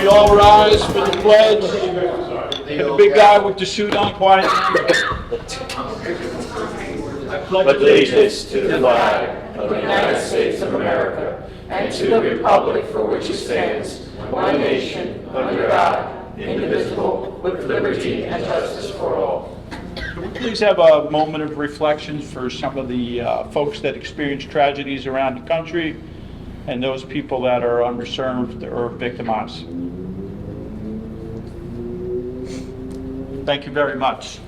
we all rise for the pledge? And the big guy with the suit on, quiet. I pledge allegiance to the flag of the United States of America and to the republic for which it stands, one nation, under God, indivisible, with liberty and justice for all. Can we please have a moment of reflection for some of the folks that experience tragedies around the country and those people that are underserved or victimized? Thank you very much.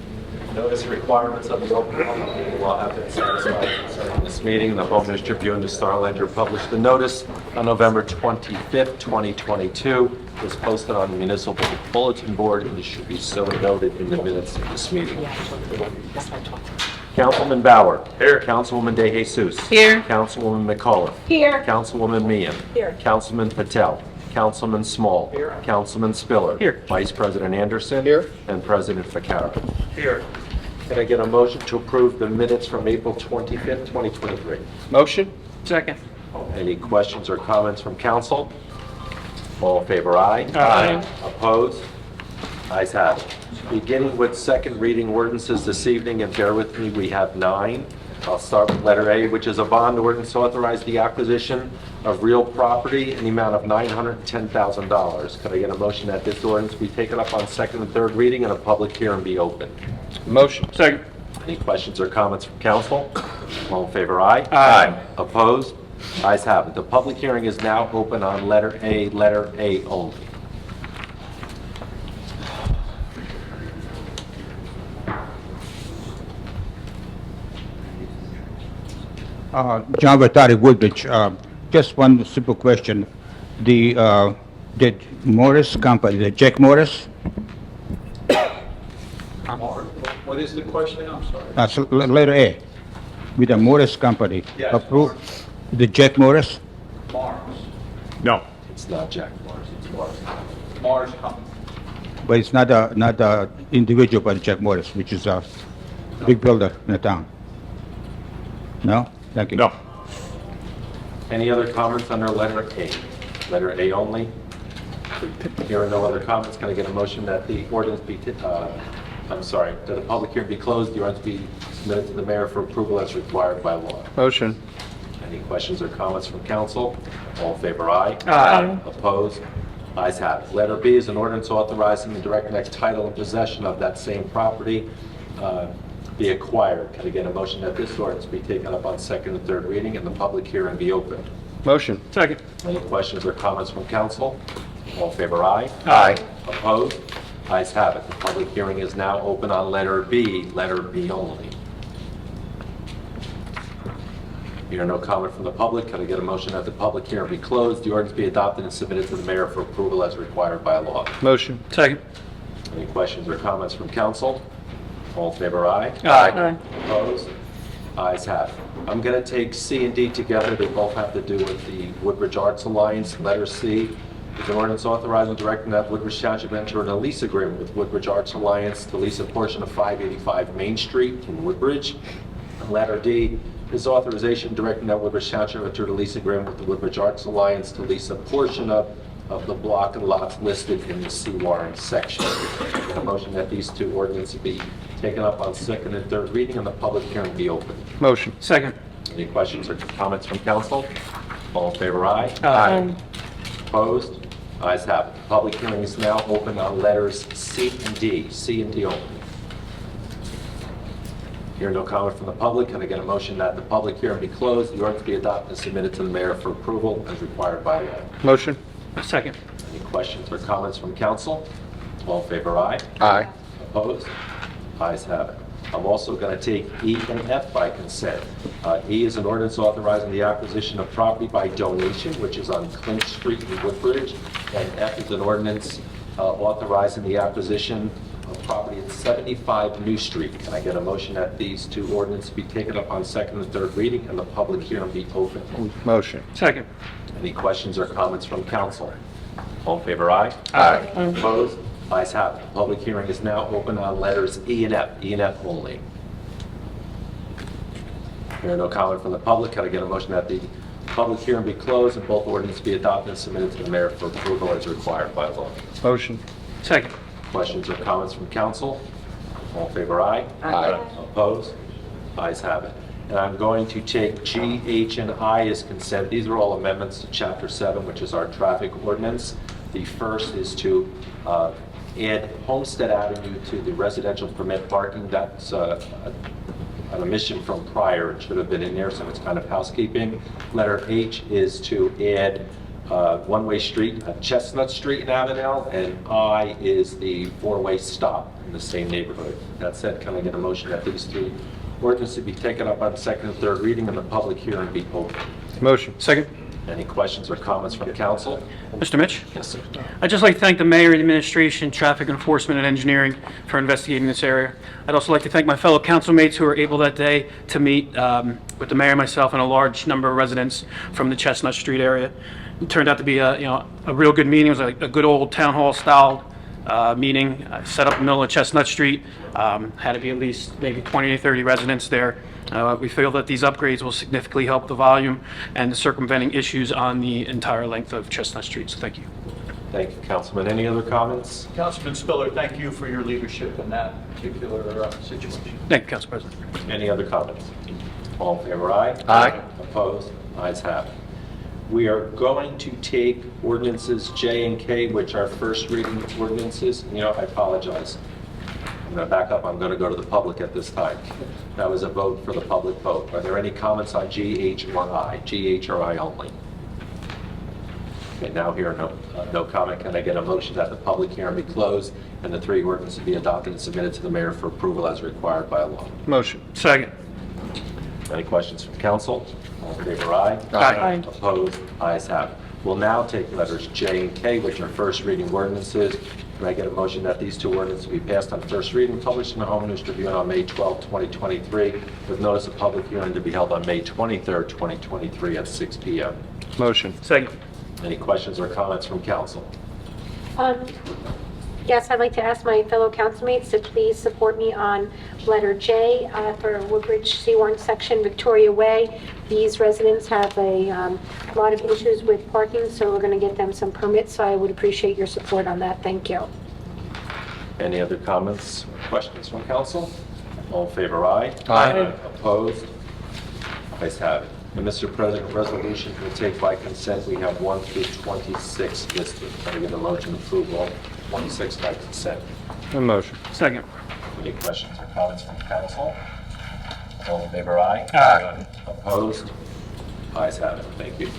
Notice requirements of the open public meeting law have been satisfied concerning this meeting. The Home News Tribune and the Star Ledger published the notice on November 25th, 2022. It was posted on the municipal bulletin board and it should be so noted in the minutes of this meeting. Councilman Bauer. Here. Councilwoman De Jesus. Here. Councilwoman McAuliffe. Here. Councilwoman Meehan. Here. Councilman Patel. Councilman Small. Here. Councilman Spiller. Here. Vice President Anderson. Here. And President Ficarra. Here. Can I get a motion to approve the minutes from April 25th, 2023? Motion? Second. Any questions or comments from council? All in favor, aye. Aye. Opposed? Ayes have it. Beginning with second reading ordinances this evening, and bear with me, we have 9. I'll start with letter A, which is a bond ordinance to authorize the acquisition of real property in the amount of $910,000. Could I get a motion that this ordinance be taken up on second and third reading and a public hearing be opened? Motion. Second. Any questions or comments from council? All in favor, aye. Aye. Opposed? Ayes have it. The public hearing is now open on letter A only. John Bertari, Woodbridge. Just one simple question. The Morris company, the Jack Morris, What is the question? I'm sorry. that's letter A, with the Morris company. Yes. Approved the Jack Morris? Mars. No. It's not Jack Morris, it's Morris. Mars Company. But it's not a individual, but Jack Morris, which is a big builder in the town. No? Thank you. No. Any other comments under letter A? Letter A only? Hearing no other comments, can I get a motion that the ordinance be, that the public hearing be closed, the ordinance be submitted to the mayor for approval as required by law? Motion. Any questions or comments from council? All in favor, aye. Aye. Opposed? Ayes have it. Letter B is an ordinance authorizing the direct next title and possession of that same property be acquired. Can I get a motion that this ordinance be taken up on second and third reading and the public hearing be opened? Motion. Second. Any questions or comments from council? All in favor, aye. Aye. Opposed? Ayes have it. The public hearing is now open on letter B only. Hearing no comment from the public, can I get a motion that the public hearing be closed, the ordinance be adopted and submitted to the mayor for approval as required by law? Motion. Second. Any questions or comments from council? All in favor, aye. Aye. Opposed? Ayes have it. I'm going to take C and D together. They both have to do with the Woodbridge Arts Alliance. Letter C is an ordinance authorizing and directing that Woodbridge Township enter in a lease agreement with Woodbridge Arts Alliance to lease a portion of 585 Main Street in Woodbridge. And letter D is authorization directing that Woodbridge Township enter a lease agreement with the Woodbridge Arts Alliance to lease a portion of the block and lots listed in the C. Warren section. A motion that these two ordinances be taken up on second and third reading and the public hearing be open. Motion. Second. Any questions or comments from council? All in favor, aye. Aye. Opposed? Ayes have it. The public hearing is now open on letters C and D. C and D only. Hear no comment from the public. Can I get a motion that the public hearing be closed, the ordinance be adopted and submitted to the mayor for approval as required by law? Motion. Second. Any questions or comments from council? All in favor, aye. Aye. Opposed? Ayes have it. I'm also going to take E and F by consent. E is an ordinance authorizing the acquisition of property by donation, which is on Clinch Street in Woodbridge. And F is an ordinance authorizing the acquisition of property at 75 New Street. Can I get a motion that these two ordinances be taken up on second and third reading and the public hearing be open? Motion. Second. Any questions or comments from council? All in favor, aye. Aye. Opposed? Ayes have it. The public hearing is now open on letters E and F. E and F only. Hearing no comment from the public, can I get a motion that the Public hearing be closed and both ordinances be adopted and submitted to the mayor for approval as required by law. Motion. Second. Questions or comments from council? All in favor, aye? Aye. Opposed? Ayes have it. And I'm going to take G, H, and I as consent. These are all amendments to Chapter 7, which is our traffic ordinance. The first is to add Homestead Avenue to the residential permit parking. That's an omission from prior. It should have been in there, so it's kind of housekeeping. Letter H is to add one-way street at Chestnut Street in Avondale, and I is the four-way stop in the same neighborhood. That said, can I get a motion that these three ordinances be taken up on second and third reading and the public hearing be open? Motion. Second. Any questions or comments from council? Mr. Mitch? Yes, sir. I'd just like to thank the mayor, the administration, traffic enforcement, and engineering for investigating this area. I'd also like to thank my fellow councilmates who were able that day to meet with the mayor and myself and a large number of residents from the Chestnut Street area. It turned out to be a real good meeting. It was a good old town hall style meeting set up in the middle of Chestnut Street. Had to be at least maybe 20 to 30 residents there. We feel that these upgrades will significantly help the volume and the circumventing issues on the entire length of Chestnut Street. So thank you. Thank you, Councilman. Any other comments? Councilman Spiller, thank you for your leadership in that particular situation. Thank you, Council President. Any other comments? All in favor, aye? Aye. Opposed? Ayes have it. We are going to take ordinances J and K, which are first reading ordinances. I apologize. I'm going to back up. I'm going to go to the public at this time. That was a vote for the public vote. Are there any comments on G, H, or I? G, H, or I only? Okay, now here, no comment. Can I get a motion that the public hearing be closed and the three ordinances be adopted and submitted to the mayor for approval as required by law? Motion. Second. Any questions from council? All in favor, aye? Aye. Opposed? Ayes have it. We'll now take letters J and K, which are first reading ordinances. Can I get a motion that these two ordinances be passed on first reading, published in the Home News Tribune on May 12, 2023, with notice of public hearing to be held on May 23, 2023 at 6 p.m.? Motion. Second. Any questions or comments from council? Yes, I'd like to ask my fellow councilmates to please support me on letter J for Woodbridge C1 section, Victoria Way. These residents have a lot of issues with parking, so we're going to get them some permits, so I would appreciate your support on that. Thank you. Any other comments or questions from council? All in favor, aye? Aye. Opposed? Ayes have it. And Mr. President, resolutions will take by consent. We have 1 through 26 listed. Can I get a motion to approve all 26 by consent? Motion. Second. Any questions or comments from council? All in favor, aye? Aye. Opposed? Ayes have it. Thank you.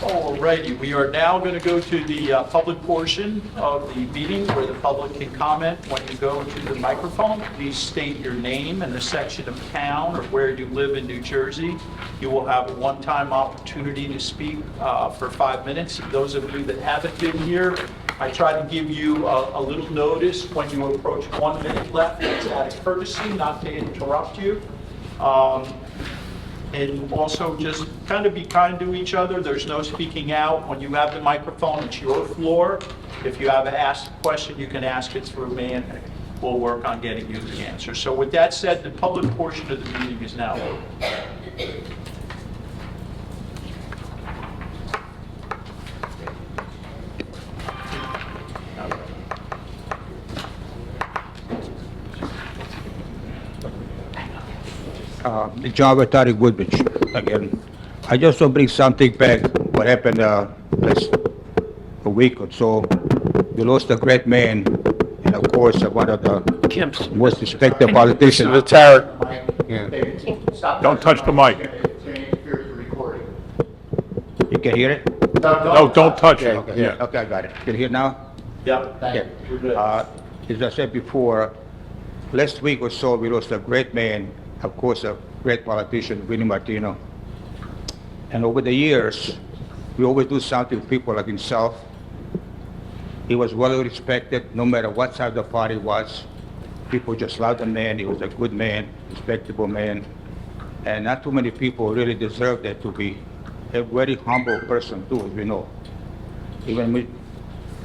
All righty, we are now going to go to the public portion of the meeting where the public can comment. When you go to the microphone, please state your name and the section of town or where you live in New Jersey. You will have a one-time opportunity to speak for 5 minutes. Those of you that haven't been here, I try to give you a little notice when you approach 1 minute left. It's out of courtesy, not to interrupt you. And also just kind of be kind to each other. There's no speaking out. When you have the microphone, it's your floor. If you have to ask a question, you can ask it through me and we'll work on getting you the answer. So with that said, the public portion of the meeting is now open. John Vertari, Woodbridge, again. I just want to bring something back, what happened last a week or so. We lost a great man, and of course, one of the Kim's. most respected politicians. Don't touch the mic. You can hear it? No, don't touch it. Okay, Yeah. okay, I got it. Can you hear now? Yep. Okay. We're good. As I said before, last week or so, we lost a great man, of course, a great politician, Vinnie Martino. And over the years, we always do something with people like himself. He was well respected, no matter what side of the party was. People just loved the man. He was a good man, respectable man. And not too many people really deserve that, to be a very humble person too, as we know. Even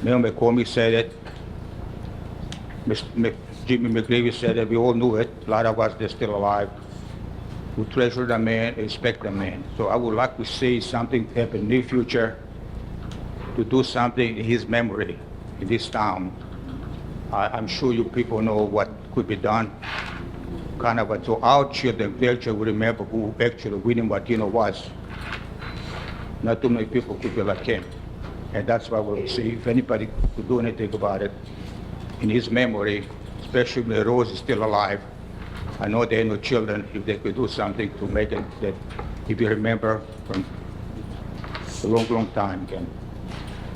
Mayor McCormick said it. Jimmy McGreevy said it. We all knew it. A lot of us, they're still alive. We treasure the man, respect the man. So I would like to see something happen in the near future to do something in his memory in this town. I'm sure you people know what could be done. Kind of, so our children, their children will remember who actually William Martino was. Not too many people could be like him. And that's why we'll see if anybody could do anything about it in his memory, especially when Rose is still alive. I know there are no children, if they could do something to make it that if you remember from a long, long time again.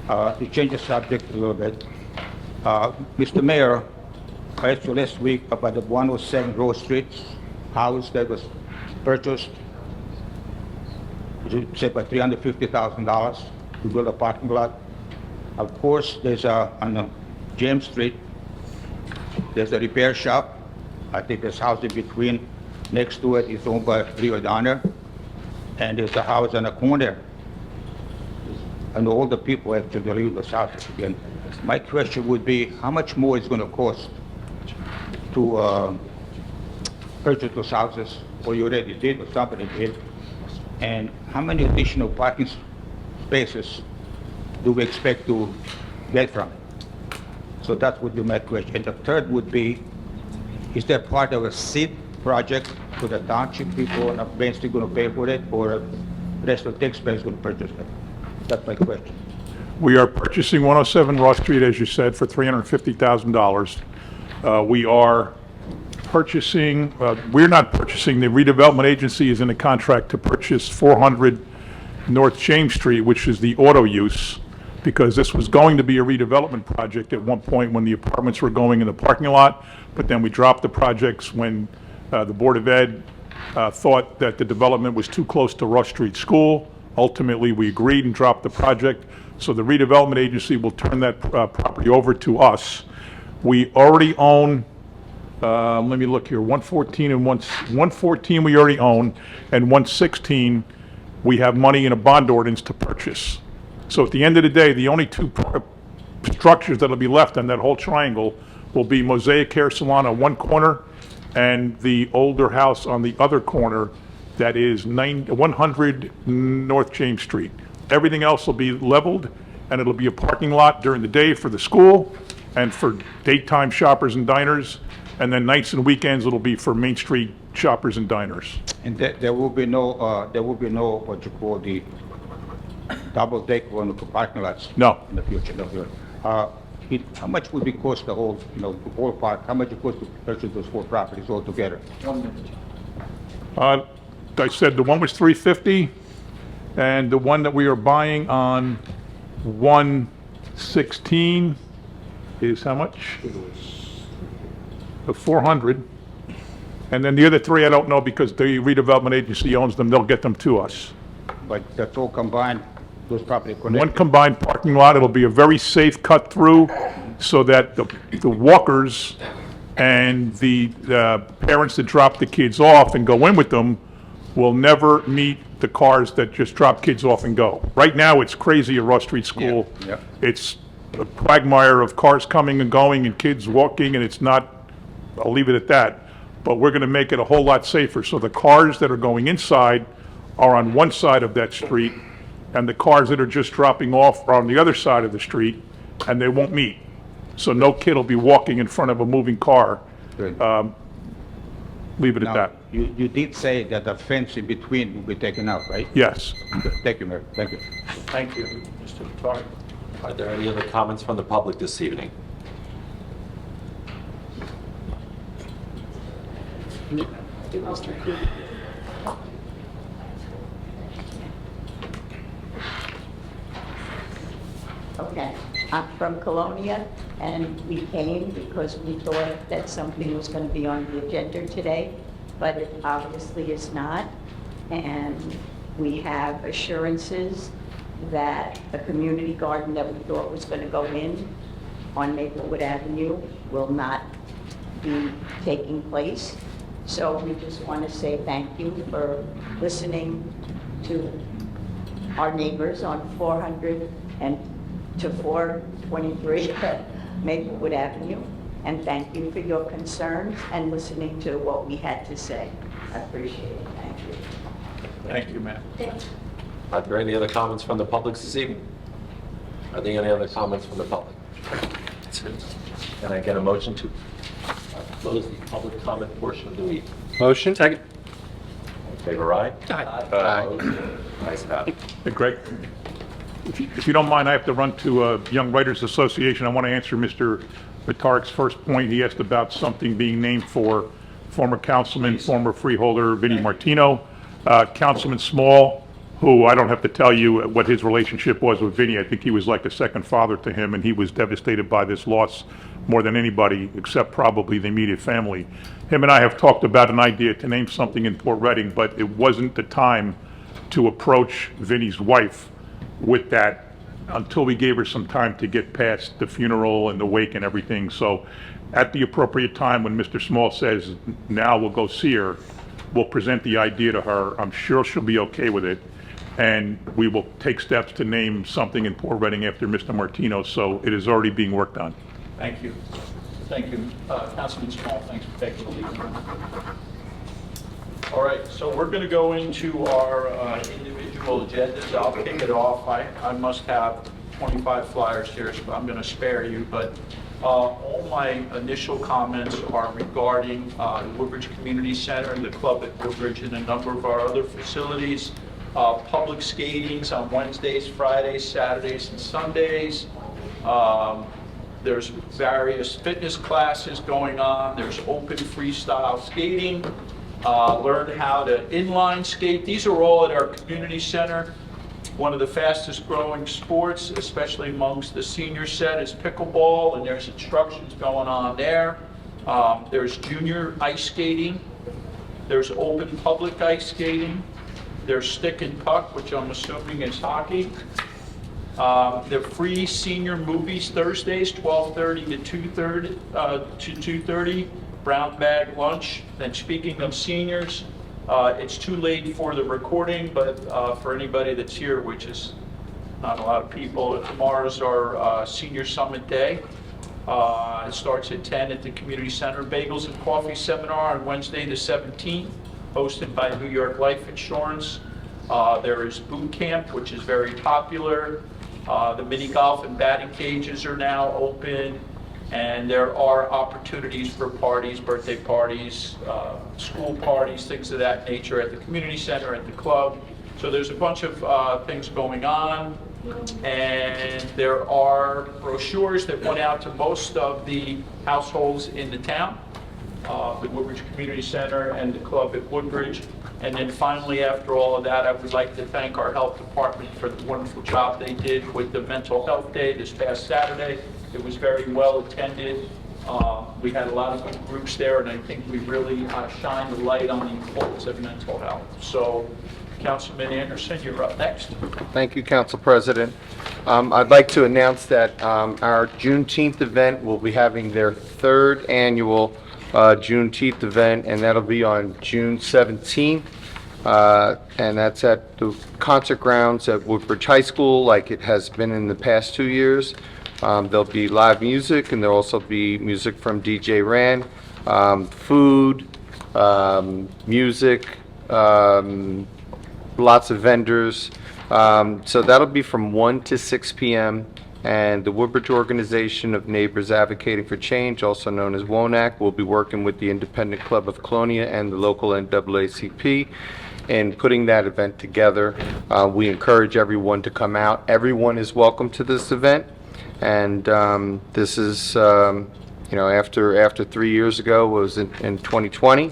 To change the subject a little bit, Mr. Mayor, I asked you last week about the 107 Rose Street house that was purchased. You said by $350,000 to build a parking lot. Of course, there's on James Street, there's a repair shop. I think there's a house in between. Next to it is owned by Rio Donner. And there's a house on the corner. And all the people actually leave those houses again. My question would be, how much more is it going to cost to purchase those houses, or you already did, or somebody did? And how many additional parking spaces do we expect to get from it? So that would be my question. And the third would be, is that part of a seed project for the township people and Main Street going to pay for it, or the rest of the taxpayers going to purchase it? That's my question. We are purchasing 107 Ross Street, as you said, for $350,000. We are purchasing, we're not purchasing, the redevelopment agency is in a contract to purchase 400 North James Street, which is the auto use, because this was going to be a redevelopment project at one point when the apartments were going in the parking lot, but then we dropped the projects when the Board of Ed thought that the development was too close to Rush Street School. Ultimately, we agreed and dropped the project, so the redevelopment agency will turn that property over to us. We already own, let me look here, 114 and 114 we already own, and 116 we have money in a bond ordinance to purchase. So at the end of the day, the only two structures that'll be left on that whole triangle will be Mosaic Hair Salon on one corner and the older house on the other corner that is 100 North James Street. Everything else will be leveled, and it'll be a parking lot during the day for the school and for daytime shoppers and diners, and then nights and weekends it'll be for Main Street shoppers and diners. And there will be no, what you call the double deck on the parking lots? No. In the future, no. How much would it cost the whole, the whole park? How much it cost to purchase those four properties altogether? I said the one was 350, and the one that we are buying on 116 is how much? 400. And then the other three, I don't know, because the redevelopment agency owns them, they'll get them to us. But that's all combined, those property connected? One combined parking lot, it'll be a very safe cut through so that the walkers and the parents that drop the kids off and go in with them will never meet the cars that just drop kids off and go. Right now, it's crazy at Ross Street School. Yeah. It's a quagmire of cars coming and going and kids walking, and it's not, I'll leave it at that. But we're gonna make it a whole lot safer. So the cars that are going inside are on one side of that street, and the cars that are just dropping off are on the other side of the street, and they won't meet. So no kid will be walking in front of a moving car. Good. Leave it at Now, that. you did say that the fence in between will be taken out, right? Yes. Good. Thank you, Mayor. Thank you. Thank you, Mr. Vitale. Are there any other comments from the public this evening? Okay, I'm from Colonia, and we came because we thought that something was going to be on the agenda today, but it obviously is not. And we have assurances that a community garden that we thought was going to go in on Maplewood Avenue will not be taking place. So we just want to say thank you for listening to our neighbors on 400 and to 423 Maplewood Avenue, and thank you for your concerns and listening to what we had to say. I appreciate it. Thank you. Thank you, ma'am. Are there any other comments from the public this evening? Are there any other comments from the public? Can I get a motion to close the public comment portion of the meeting? Motion? Second. All in favor, aye? Aye. Ayes have it. Hey, Greg, if you don't mind, I have to run to Young Writers Association. I want to answer Mr. Vitarik's first point. He asked about something being named for former councilman, former freeholder Vinnie Martino. Councilman Small, who I don't have to tell you what his relationship was with Vinnie. I think he was like a second father to him, and he was devastated by this loss more than anybody, except probably the immediate family. Him and I have talked about an idea to name something in Port Reading, but it wasn't the time to approach Vinnie's wife with that until we gave her some time to get past the funeral and the wake and everything. So at the appropriate time, when Mr. Small says, now we'll go see her, we'll present the idea to her. I'm sure she'll be okay with it. And we will take steps to name something in Port Reading after Mr. Martino. So it is already being worked on. Thank you. Thank you. Councilman Small, thanks for taking the lead. All right, so we're going to go into our individual agendas. I'll kick it off. I must have 25 flyers here, so I'm going to spare you. But all my initial comments are regarding the Woodbridge Community Center and the club at Woodbridge and a number of our other facilities. Public skatings on Wednesdays, Fridays, Saturdays, and Sundays. There's various fitness classes going on. There's open freestyle skating. Learn how to inline skate. These are all at our community center. One of the fastest growing sports, especially amongst the senior set, is pickleball, and there's instructions going on there. There's junior ice skating. There's open public ice skating. There's stick and puck, which I'm assuming is hockey. They're free senior movies Thursdays, 12:30 to 2:30. Brown bag lunch. And speaking of seniors, it's too late for the recording, but for anybody that's here, which is not a lot of people, tomorrow's our senior summit day. It starts at 10 at the community center. Bagels and coffee seminar on Wednesday the 17th, hosted by New York Life Insurance. There is boot camp, which is very popular. The mini golf and batting cages are now open. And there are opportunities for parties, birthday parties, school parties, things of that nature at the community center, at the club. So there's a bunch of things going on. And there are brochures that went out to most of the households in the town, the Woodbridge Community Center and the club at Woodbridge. And then finally, after all of that, I would like to thank our health department for the wonderful job they did with the mental health day this past Saturday. It was very well attended. We had a lot of good groups there, and I think we really shined the light on the importance of mental health. So, Councilman Anderson, you're up next. Thank you, Council President. I'd like to announce that our Juneteenth event will be having their third annual Juneteenth event, and that'll be on June 17th. And that's at the concert grounds at Woodbridge High School, like it has been in the past 2 years. There'll be live music, and there'll also be music from DJ Ran, food, music, lots of vendors. So that'll be from 1 to 6 p.m. And the Woodbridge Organization of Neighbors Advocating for Change, also known as WONAC, will be working with the Independent Club of Colonia and the local NAACP in putting that event together. We encourage everyone to come out. Everyone is welcome to this event. And this is, after 3 years ago, was in 2020,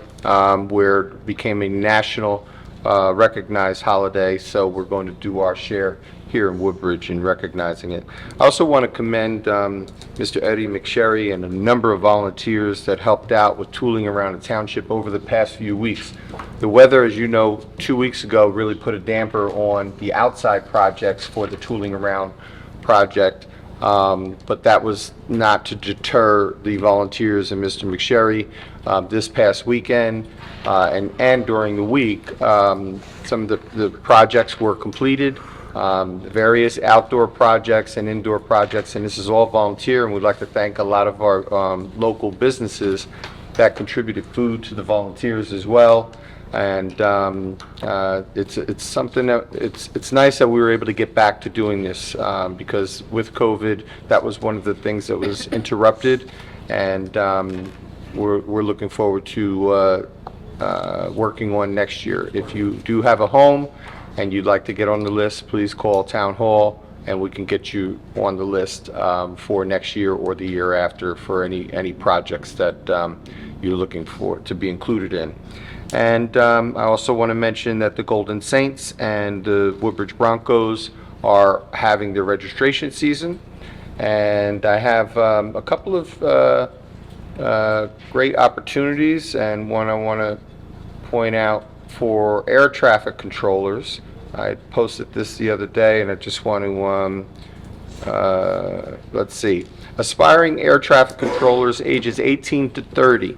where it became a national recognized holiday. So we're going to do our share here in Woodbridge in recognizing it. I also want to commend Mr. Eddie McSherry and a number of volunteers that helped out with tooling around the township over the past few weeks. The weather, as you know, 2 weeks ago really put a damper on the outside projects for the tooling around project. But that was not to deter the volunteers and Mr. McSherry. This past weekend and during the week, some of the projects were completed, various outdoor projects and indoor projects, and this is all volunteer, and we'd like to thank a lot of our local businesses that contributed food to the volunteers as well. And it's something that, it's nice that we were able to get back to doing this, because with COVID, that was one of the things that was interrupted. And we're looking forward to working on next year. If you do have a home and you'd like to get on the list, please call Town Hall and we can get you on the list for next year or the year after for any projects that you're looking for to be included in. And I also want to mention that the Golden Saints and the Woodbridge Broncos are having their registration season. And I have a couple of great opportunities, and one I want to point out for air traffic controllers. I posted this the other day, and I just want to, let's see. Aspiring air traffic controllers ages 18 to 30.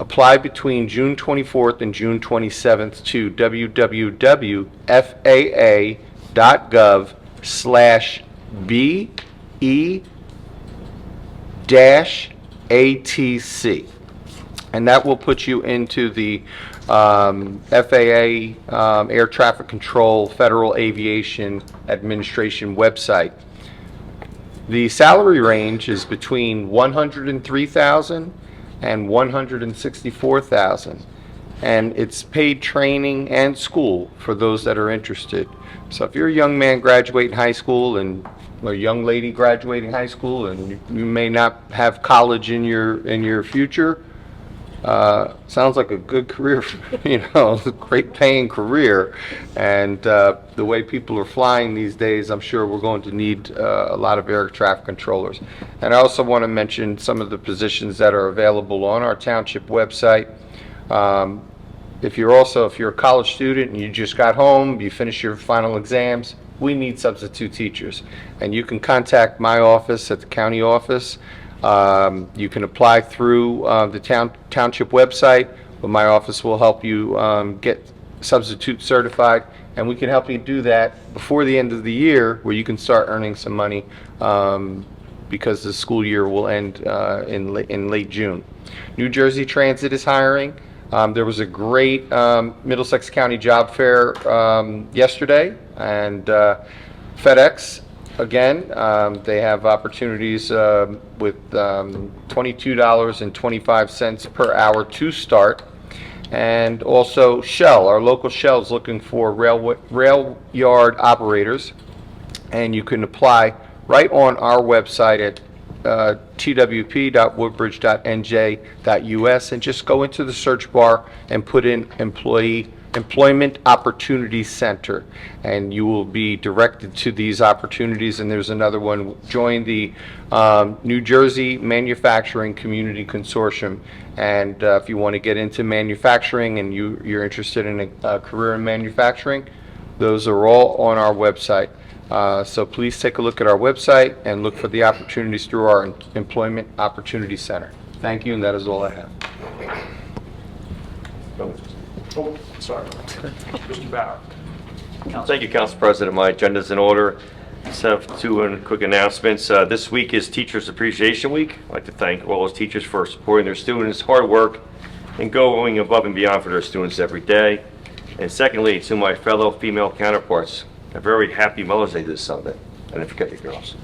Apply between June 24th and June 27th to www.faa.gov/BE-ATC. And that will put you into the FAA Air Traffic Control Federal Aviation Administration website. The salary range is between $103,000 and $164,000, and it's paid training and school for those that are interested. So if you're a young man graduating high school and a young lady graduating high school, and you may not have college in your future, sounds like a good career, a great paying career. And the way people are flying these days, I'm sure we're going to need a lot of air traffic controllers. And I also want to mention some of the positions that are available on our township website. If you're a college student and you just got home, you finished your final exams, we need substitute teachers. And you can contact my office at the county office. You can apply through the township website, but my office will help you get substitute certified, and we can help you do that before the end of the year, where you can start earning some money, because the school year will end in late June. New Jersey Transit is hiring. There was a great Middlesex County job fair yesterday, and FedEx. Again, they have opportunities with $22.25 per hour to start. And also Shell, our local Shell is looking for rail yard operators. And you can apply right on our website at twp.woodbridge.nj.us, and just go into the search bar and put in Employment Opportunity Center, and you will be directed to these opportunities. And there's another one: join the New Jersey Manufacturing Community Consortium. And if you want to get into manufacturing and you're interested in a career in manufacturing, those are all on our website. So please take a look at our website and look for the opportunities through our Employment Opportunity Center. Thank you, and that is all I have. Oh, sorry. Mr. Bauer. Thank you, Council President. My agenda's in order. Just have two quick announcements. This week is Teachers Appreciation Week. I'd like to thank all those teachers for supporting their students' hard work and going above and beyond for their students every day. And secondly, to my fellow female counterparts, a very happy Mother's Day this Sunday. I didn't forget you girls.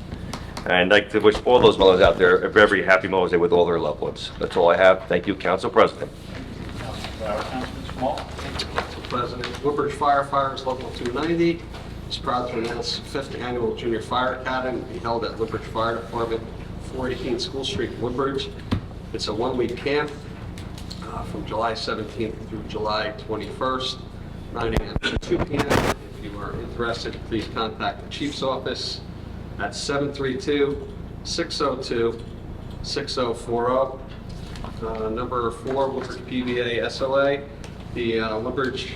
And I'd like to wish all those mothers out there a very happy Mother's Day with all their loved ones. That's all I have. Thank you, Council President. Council President, Woodbridge Firefighters Local 290 is proud to announce the 5th Annual Junior Fire Academy to be held at Woodbridge Fire Department, 418 School Street, Woodbridge. It's a one-week camp from July 17th through July 21st, 9 a.m. to 2 p.m. If you are interested, please contact the Chief's office at 732-602-6040. Number 4, Woodbridge PVA SOA. The Woodbridge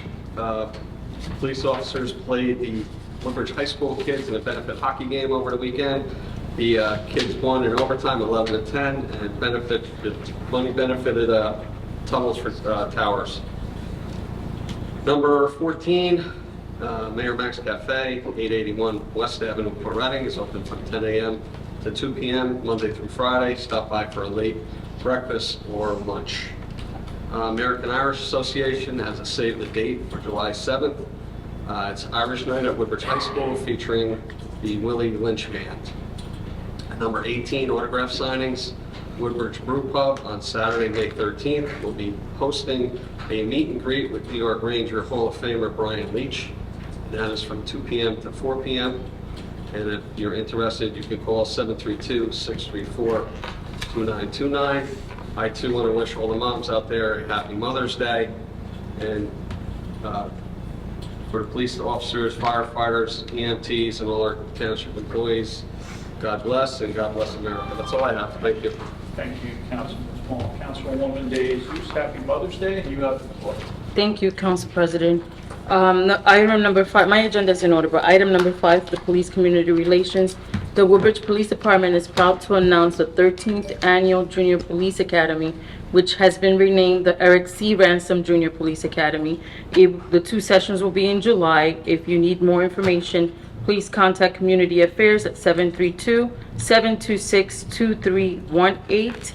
police officers played the Woodbridge High School kids in a benefit hockey game over the weekend. The kids won in overtime 11-10, and money benefited tunnels for towers. Number 14, Mayor Max Cafe, 881 West Avenue, Port Reading, is open from 10 a.m. to 2 p.m. Monday through Friday. Stop by for a late breakfast or lunch. American Irish Association has a save the date for July 7th. It's Irish Night at Woodbridge High School featuring the Willie Lynch Band. Number 18, autograph signings. Woodbridge Brew Pub on Saturday, May 13th will be hosting a meet and greet with New York Ranger Hall of Famer Brian Leach. That is from 2 p.m. to 4 p.m. And if you're interested, you can call 732-634-2929. I too want to wish all the moms out there a happy Mother's Day. And for the police officers, firefighters, EMTs, and all our township employees, God bless and God bless America. That's all I have. Thank you. Thank you, Councilman Small. Councilwoman Days, happy Mother's Day, and you have the floor. Thank you, Council President. Item number 5, my agenda is in order, but item number 5, the Police Community Relations. The Woodbridge Police Department is proud to announce the 13th Annual Junior Police Academy, which has been renamed the Eric C. Ransom Junior Police Academy. The 2 sessions will be in July. If you need more information, please contact Community Affairs at 732-726-2318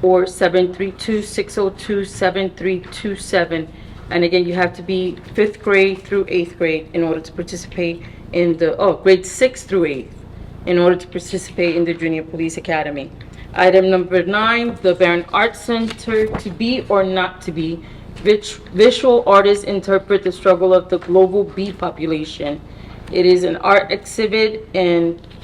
or 732-602-7327. And again, you have to be 5th grade through 8th grade in order to participate in the, grade 6 through 8th, in order to participate in the Junior Police Academy. Item number 9, the Barron Arts Center, to be or not to be. Visual artists interpret the struggle of the global bee population. It is an art exhibit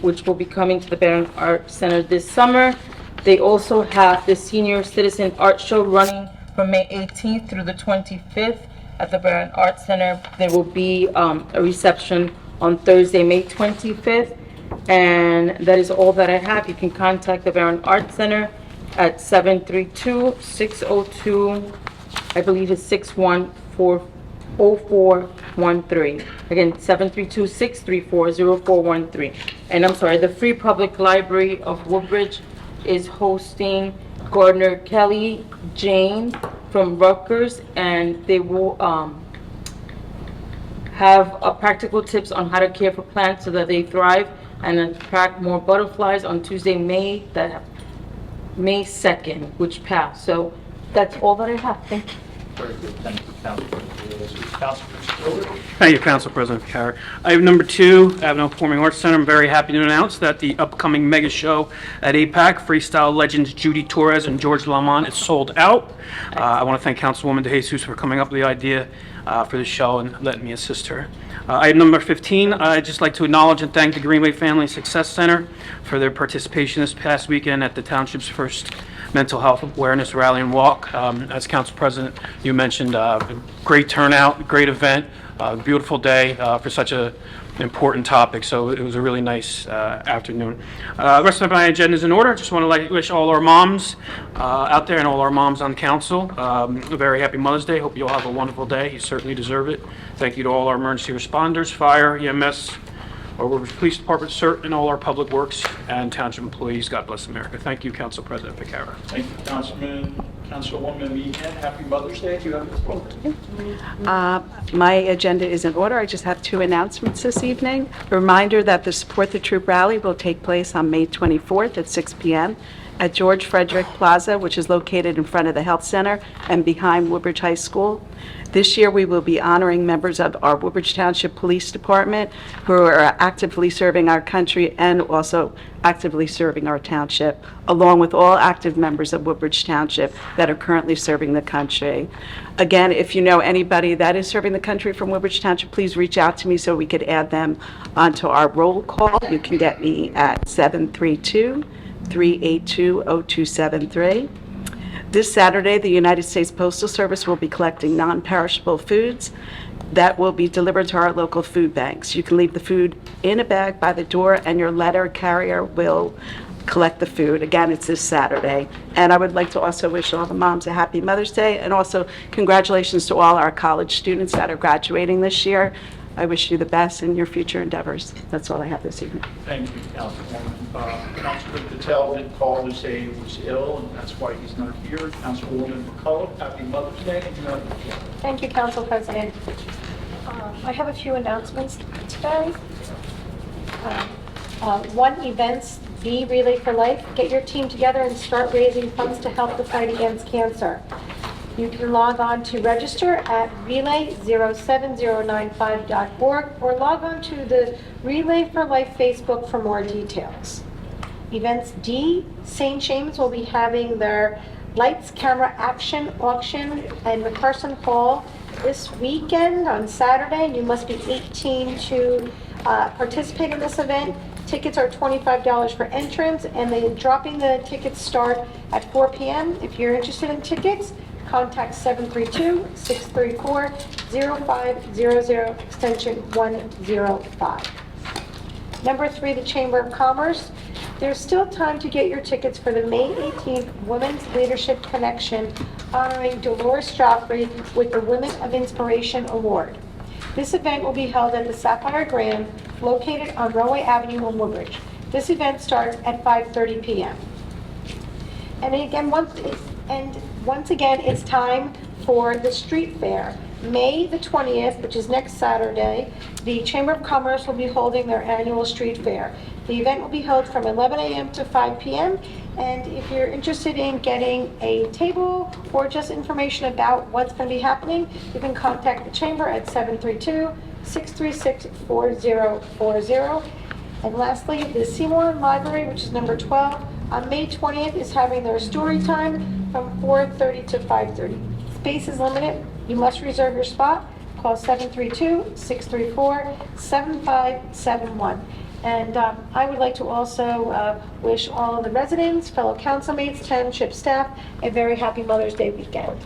which will be coming to the Barron Arts Center this summer. They also have the Senior Citizen Art Show running from May 18th through the 25th at the Barron Arts Center. There will be a reception on Thursday, May 25th. And that is all that I have. You can contact the Barron Arts Center at 732-602, I believe it's 614-0413. Again, 732-634-0413. And I'm sorry, the Free Public Library of Woodbridge is hosting Gardner Kelly Jane from Rutgers, and they will have practical tips on how to care for plants so that they thrive and attract more butterflies on Tuesday, May 2nd, which passed. So that's all that I have. Thank you. Very good. Thank you, Councilman Days. Councilman Stewart. Thank you, Council President Carey. Item number 2, Avenel Performing Arts Center. I'm very happy to announce that the upcoming mega show at APAC, Freestyle Legends Judy Torres and George Lamont, is sold out. I want to thank Councilwoman DeJesus for coming up with the idea for the show and letting me assist her. Item number 15, I'd just like to acknowledge and thank the Greenway Family Success Center for their participation this past weekend at the Township's first Mental Health Awareness Rally and Walk. As Council President, you mentioned great turnout, great event, beautiful day for such a important topic, so it was a really nice afternoon. The rest of my agenda is in order. Just want to wish all our moms out there and all our moms on council a very happy Mother's Day. Hope you all have a wonderful day. You certainly deserve it. Thank you to all our emergency responders, fire, EMS, our police department, CERT, and all our public works and township employees. God bless America. Thank you, Council President Vaccaro. Thank you, Councilwoman Meehan. Happy Mother's Day. You have the floor. My agenda is in order. I just have 2 announcements this evening. A reminder that the Support the Troop rally will take place on May 24th at 6 p.m. at George Frederick Plaza, which is located in front of the Health Center and behind Woodbridge High School. This year, we will be honoring members of our Woodbridge Township Police Department who are actively serving our country and also actively serving our township, along with all active members of Woodbridge Township that are currently serving the country. Again, if you know anybody that is serving the country from Woodbridge Township, please reach out to me so we could add them onto our roll call. You can get me at 732-382-0273. This Saturday, the United States Postal Service will be collecting non-perishable foods that will be delivered to our local food banks. You can leave the food in a bag by the door, and your letter carrier will collect the food. Again, it's this Saturday. And I would like to also wish all the moms a happy Mother's Day, and also congratulations to all our college students that are graduating this year. I wish you the best in your future endeavors. That's all I have this evening. Thank you, Councilwoman. Councilman Patel did call to say he was ill, and that's why he's not here. Councilwoman McCullough, happy Mother's Day. And you have the floor. Thank you, Council President. I have a few announcements today. One, events, Be Relay for Life. Get your team together and start raising funds to help the fight against cancer. You can log on to register at relay07095.org or log on to the Relay for Life Facebook for more details. Events D, St. James will be having their Lights, Camera, Action auction in McPherson Hall this weekend on Saturday. You must be 18 to participate in this event. Tickets are $25 for entrance, and dropping the tickets start at 4 p.m. If you're interested in tickets, contact 732-634-0500, extension 105. Number 3, the Chamber of Commerce. There's still time to get your tickets for the May 18th Women's Leadership Connection honoring Dolores Joffrey with the Women of Inspiration Award. This event will be held at the Sapphire Grand, located on Rowway Avenue in Woodbridge. This event starts at 5:30 p.m. And once again, it's time for the street fair. May the 20th, which is next Saturday, the Chamber of Commerce will be holding their annual street fair. The event will be held from 11 a.m. to 5 p.m. And if you're interested in getting a table or just information about what's going to be happening, you can contact the Chamber at 732-636-4040. And lastly, the Seymour Library, which is number 12, on May 20th is having their story time from 4:30 to 5:30. Space is limited. You must reserve your spot. Call 732-634-7571. And I would like to also wish all of the residents, fellow councilmates, township staff, a very happy Mother's Day weekend.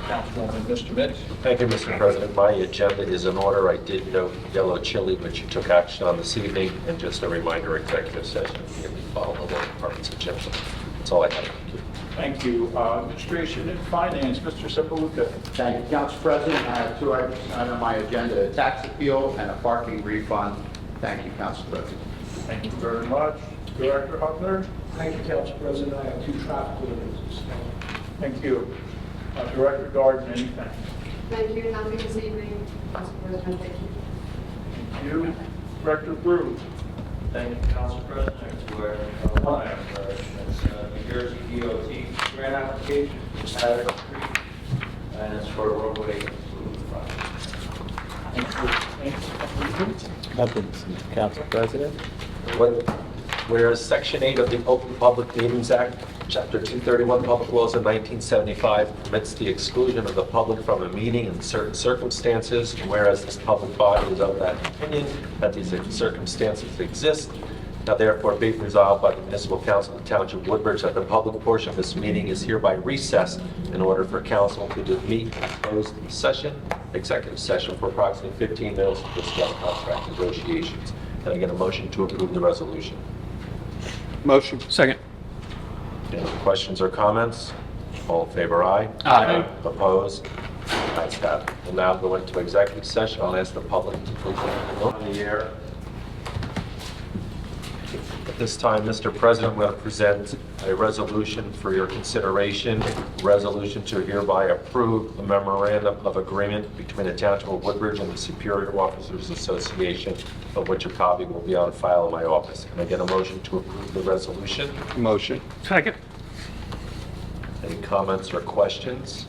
Councilwoman, Mr. Mitts. Thank you, Mr. President. My agenda is in order. I did note yellow chili, which you took action on this evening, and just a reminder, executive session, if you follow the law department's agenda. That's all I have. Thank you. Administration and Finance, Mr. Sepaluka. Thank you, Council President. I have 2 items on my agenda, a tax appeal and a parking refund. Thank you, Council President. Thank you very much. Director Huckner. Thank you, Council President. I have 2 traffic ordinances. Thank you. Director Darden, anything? Thank you. Nothing this evening, Council President. Thank you. Thank you. Director Brew. Thank you, Council President. New Jersey DOT grant application, Attica Street, and it's for roadway improvement project. Nothing, Council President. Whereas Section 8 of the Open Public Meetings Act, Chapter 231, Public Laws of 1975, permits the exclusion of the public from a meeting in certain circumstances, and whereas this public body is of that opinion that these circumstances exist, now therefore be resolved by the Municipal Council of the Township of Woodbridge that the public portion of this meeting is hereby recessed in order for council to meet in closed session, executive session for approximately 15 minutes to discuss contract negotiations. Can I get a motion to approve the resolution? Motion. Second. Any questions or comments? All in favor, aye. Aye. Opposed? Ayes have it. We'll now go into executive session. I'll ask the public to please come on the air. At this time, Mr. President, I'm going to present a resolution for your consideration. Resolution to hereby approve the memorandum of agreement between the Township of Woodbridge and the Superior Officers Association, of which a copy will be on file in my office. Can I get a motion to approve the resolution? Motion. Second. Any comments or questions?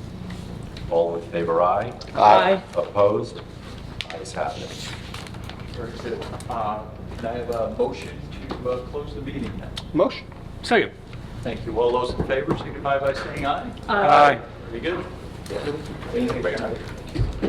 All in favor, aye. Aye. Opposed? Ayes have it. Very good. Can I have a motion to close the meeting now? Motion. Second. Thank you. All those in favor signify by saying aye. Aye. Very good. Thank you.